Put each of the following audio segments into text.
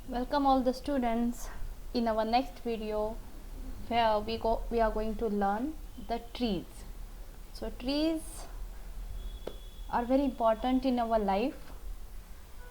Welcome all the students in our next video where we are going to learn the trees. So trees are very important in our life.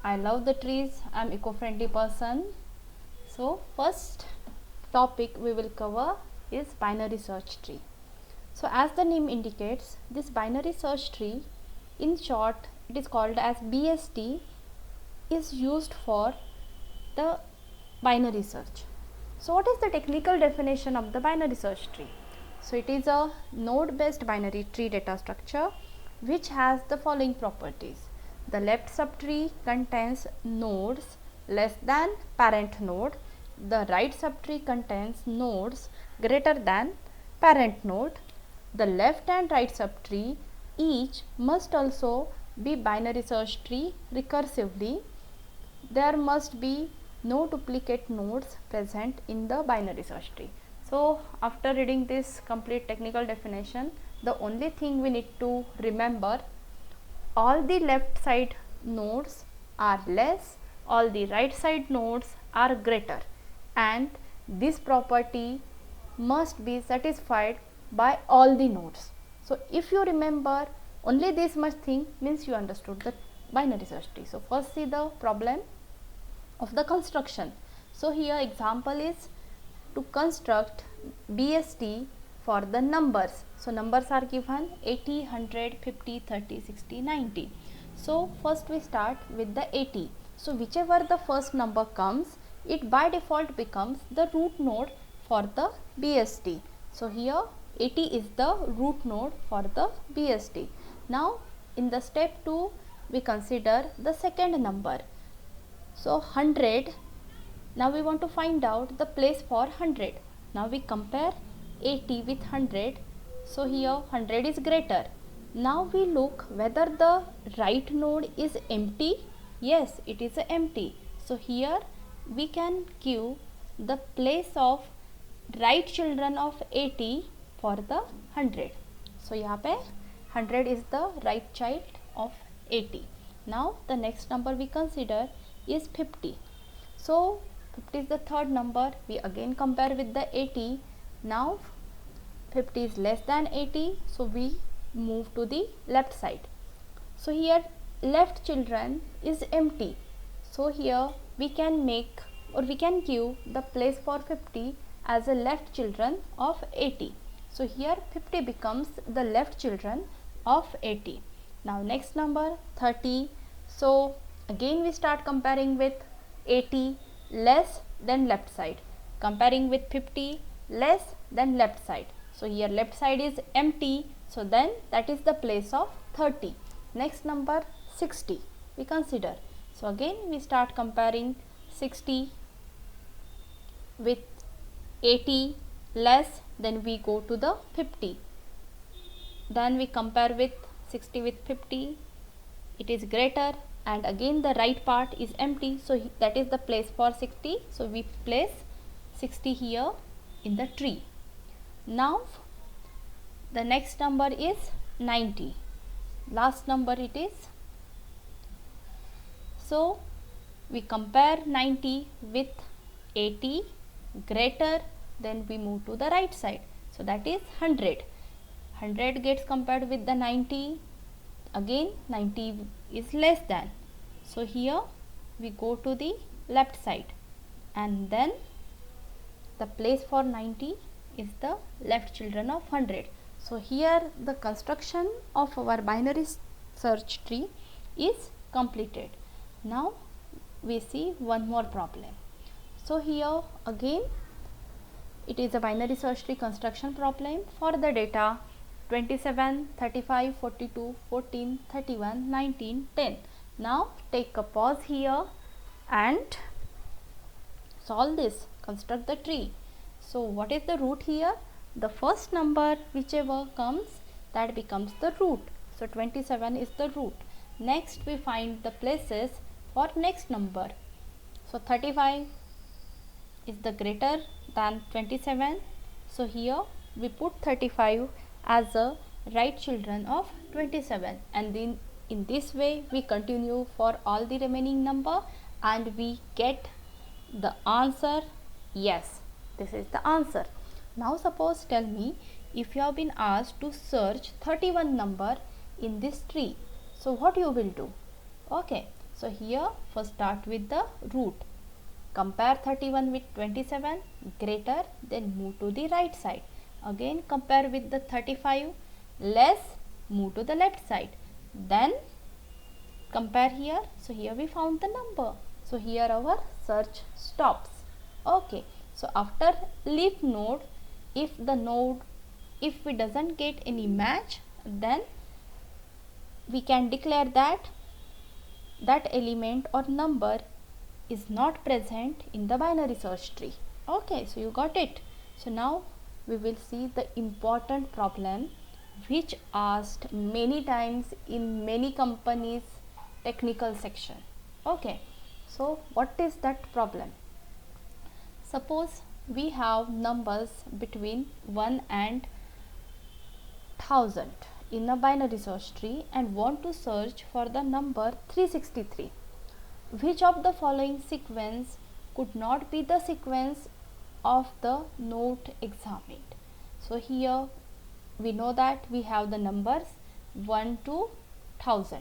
I love the trees. I'm eco-friendly person. So first topic we will cover is binary search tree. So as the name indicates, this binary search tree, in short it is called as BST, is used for the binary search. So what is the technical definition of the binary search tree? So it is a node based binary tree data structure which has the following properties. The left subtree contains nodes less than parent node. The right subtree contains nodes greater than parent node. The left and right subtree each must also be binary search tree recursively. There must be no duplicate nodes present in the binary search tree. So after reading this complete technical definition, the only thing we need to remember, all the left side nodes are less, all the right side nodes are greater, and this property must be satisfied by all the nodes. So if you remember only this much thing, means you understood the binary search tree. So first see the problem of the construction. So here example is to construct BST for the numbers. So numbers are given 80, 100, 50, 30, 60, 90. So first we start with the 80. So whichever the first number comes, it by default becomes the root node for the BST. So here 80 is the root node for the BST. Now in the step 2 we consider the second number. So 100, now we want to find out the place for 100. Now we compare 80 with 100. So here 100 is greater. Now we look whether the right node is empty. Yes, it is empty. So here we can give the place of right children of 80 for the 100. So यहाँ पे 100 is the right child of 80. Now the next number we consider is 50. So 50 is the third number. We again compare with the 80. Now 50 is less than 80, so we move to the left side. So here left children is empty. So here we can make or we can give the place for 50 as a left children of 80. So here 50 becomes the left children of 80. Now next number 30. So again we start comparing with 80 less than left side, comparing with 50 less than left side. So here left side is empty, so then that is the place of 30. Next number 60 we consider. So again we start comparing 60 with 80 less, then we go to the 50. Then we compare with 60 with 50, it is greater, and again the right part is empty, so that is the place for 60. So we place 60 here in the tree. Now the next number is 90, last number it is. So we compare 90 with 80 greater, then we move to the right side, so that is 100. 100 gets compared with the 90, again 90 is less than, so here we go to the left side, and then the place for 90 is the left children of 100. So here the construction of our binary search tree is completed. Now we see one more problem. So here again it is a binary search tree construction problem for the data 27, 35, 42, 14, 31, 19, 10. Now take a pause here and solve this, construct the tree. So what is the root here? The first number whichever comes, that becomes the root. So 27 is the root. Next we find the places for next number. So 35 is the greater than 27. So here we put 35 as a right children of 27, and then in this way we continue for all the remaining number and we get the answer? Yes, this is the answer. Now suppose tell me, if you have been asked to search 31 number in this tree, so what you will do? Okay, so here first start with the root. Compare 31 with 27, greater, then move to the right side. Again compare with the 35, less, move to the left side. Then compare here. So here we found the number. So here our search stops. Okay, so after leaf node, if we doesn't get any match, then we can declare that element or number is not present in the binary search tree. Okay, so you got it. So now we will see the important problem which asked many times in many companies technical section. Okay, so what is that problem? Suppose we have numbers between 1 and 1000 in a binary search tree and want to search for the number 363. Which of the following sequence could not be the sequence of the node examined? So here we know that we have the numbers 1 to 1000.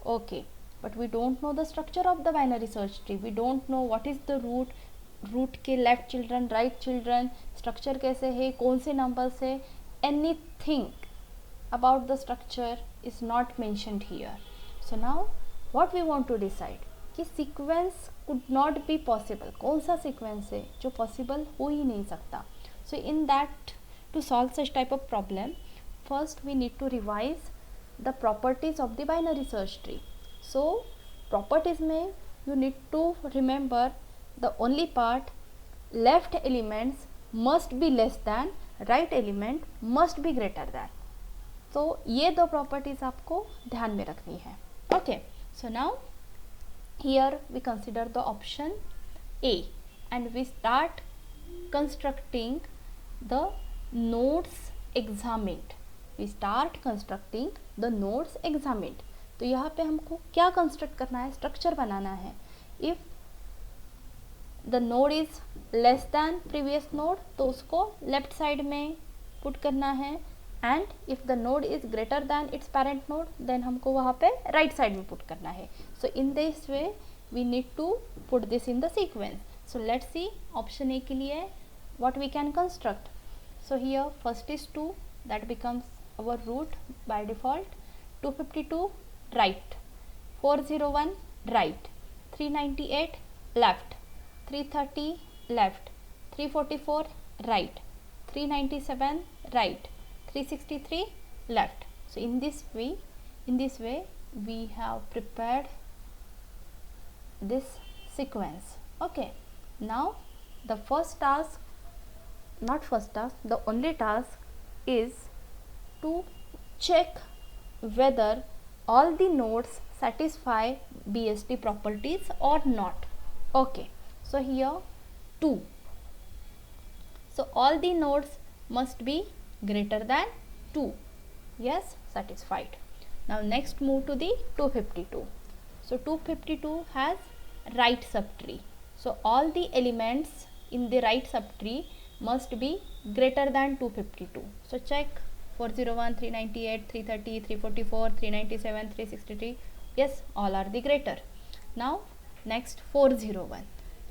Okay, but we don't know the structure of the binary search tree. We don't know what is the root के left children, right children, structure कैसे है, कौन से number से, anything about the structure is not mentioned here. So now what we want to decide कि sequence could not be possible, कौन सा sequence है जो possible हो ही नहीं सकता. So in that, to solve such type of problem, first we need to revise the properties of the binary search tree. So properties में you need to remember the only part, left elements must be less than, right element must be greater than. तो ये दो properties आपको ध्यान में रखनी है. Okay, so now here we consider the option A and we start constructing the nodes examined. We start constructing the nodes examined. तो यहाँ पे हमको क्या कंस्ट्रक्ट करना है, स्ट्रक्चर बनाना है. If the node is less than previous node तो उसको लेफ्ट साइड में पुट करना है, and if the node is greater than its parent node then हमको वहाँ पे राइट साइड में पुट करना है. So in this way we need to put this in the sequence. So let's see option A के लिए what we can construct. So here first is 2, that becomes our root by default. 252 right, 401 right, 398 left, 330 left, 344 right, 397 right, 363 left. So in this way we have prepared this sequence. Okay, now the the only task is to check whether all the nodes satisfy BST properties or not. Okay, so here 2. So all the nodes must be greater than 2. Yes, satisfied. Now next move to the 252. So 252 has right subtree. So all the elements in the right subtree must be greater than 252. So check 401, 398, 330, 344, 397, 363. Yes, all are the greater. Now next 401.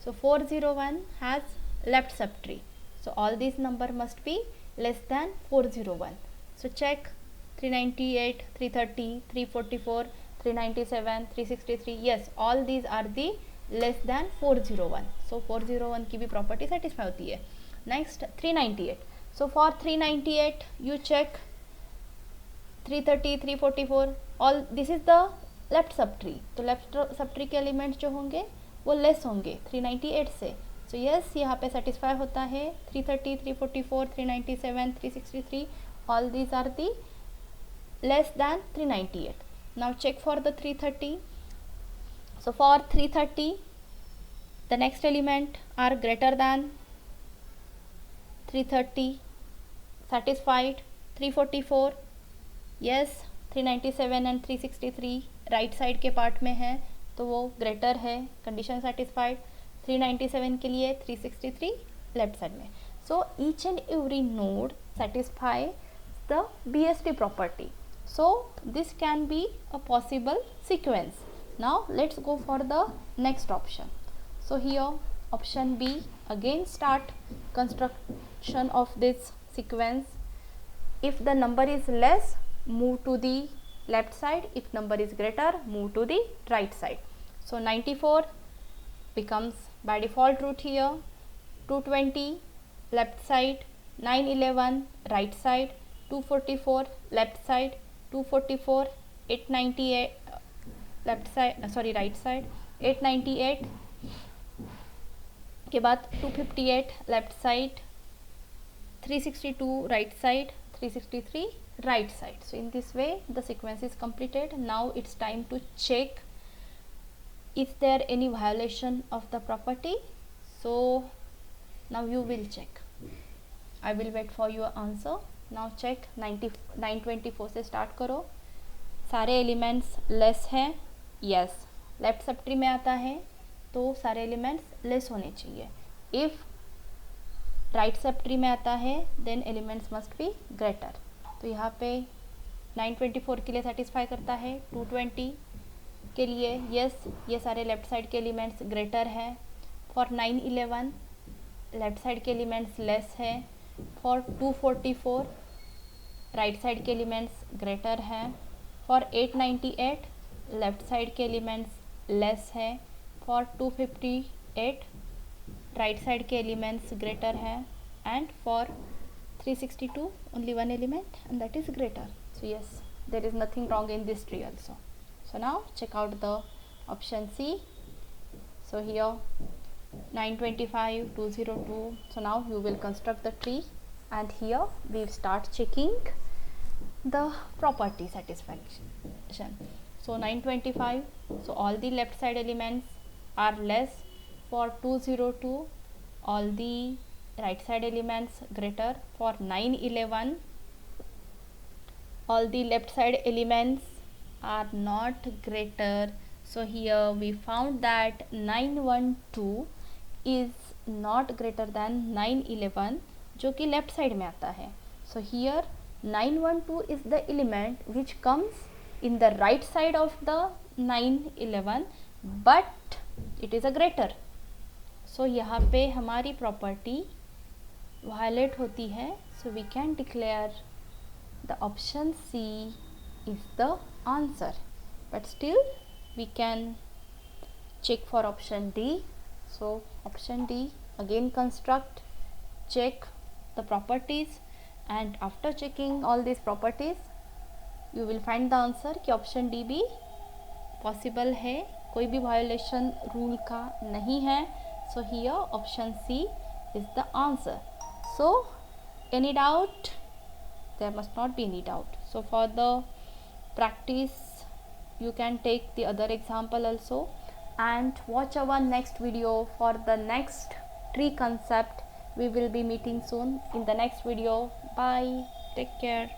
So 401 has left subtree. So all these number must be less than 401. So check 398, 330, 344, 397, 363. Yes, all these are the less than 401. So 401 की भी property satisfy होती है. Next 398. So for 398 you check 330, 344. All this is the left subtree. तो left subtree के elements जो होंगे वो less होंगे 398 से. सो यस, यहाँ पे सेटिस्फाई होता है 330, 344, 397, 363. All these are the less than 398. Now check for the 330. So for 330 the next element are greater than 330, satisfied. 344 yes, 397 and 363 right side के पार्ट में है तो वो ग्रेटर है, कंडीशन सेटिस्फाइड. 397 के लिए 363 लेफ्ट साइड में. So each and every node satisfy the BST property. So this can be a possible sequence. Now let's go for the next option. So here option B, again start construction of this sequence. If the number is less, move to the left side. If number is greater, move to the right side. So 94 becomes by default root here, 220 left side, 911 right side, 244 left side, 244, 898 left side, sorry right side, 898 के बाद 258 left side, 362 right side, 363 right side. So in this way the sequence is completed. Now it's time to check is there any violation of the property. So now you will check. I will wait for your answer. Now check. 924 से start करो. सारे elements less हैं. Yes, left sub tree में आता है तो सारे elements less होने चाहिए. इफ़ राइट सब ट्री में आता है then elements must be greater. तो यहाँ पे 924 के लिए सेटिस्फाई करता है. 220 के लिए यस, ये सारे लेफ्ट साइड के एलिमेंट्स ग्रेटर है. फॉर 911 लेफ्ट साइड के एलिमेंट्स लेस है. फॉर 244 राइट साइड के एलिमेंट्स ग्रेटर है. फॉर 898 लेफ्ट साइड के एलिमेंट्स लेस है. फॉर 258 राइट साइड के एलिमेंट्स ग्रेटर है. And for 362 only one element and that is greater. So yes, there is nothing wrong in this tree also. So now check out the option C. So here 925, 202. So now you will construct the tree and here we start checking the property satisfaction. So 925, so all the left side elements are less. For 202 all the right side elements greater. For 911 all the left side elements are not greater. So here we found that 912 is not greater than 911 जो कि left side में आता है. So here 912 is the element which comes in the right side of the 911 but it is a greater. So यहाँ पे हमारी property violet होती है. So we can declare the option C is the answer, but still we can check for option D. So option D, again construct, check the properties and after checking all these properties you will find the answer कि option D भी possible है, कोई भी violation rule का नहीं है. So here option C is the answer. So any doubt? There must not be any doubt. So for the practice you can take the other example also and watch our next video for the next tree concept. We will be meeting soon in the next video. Bye, take care.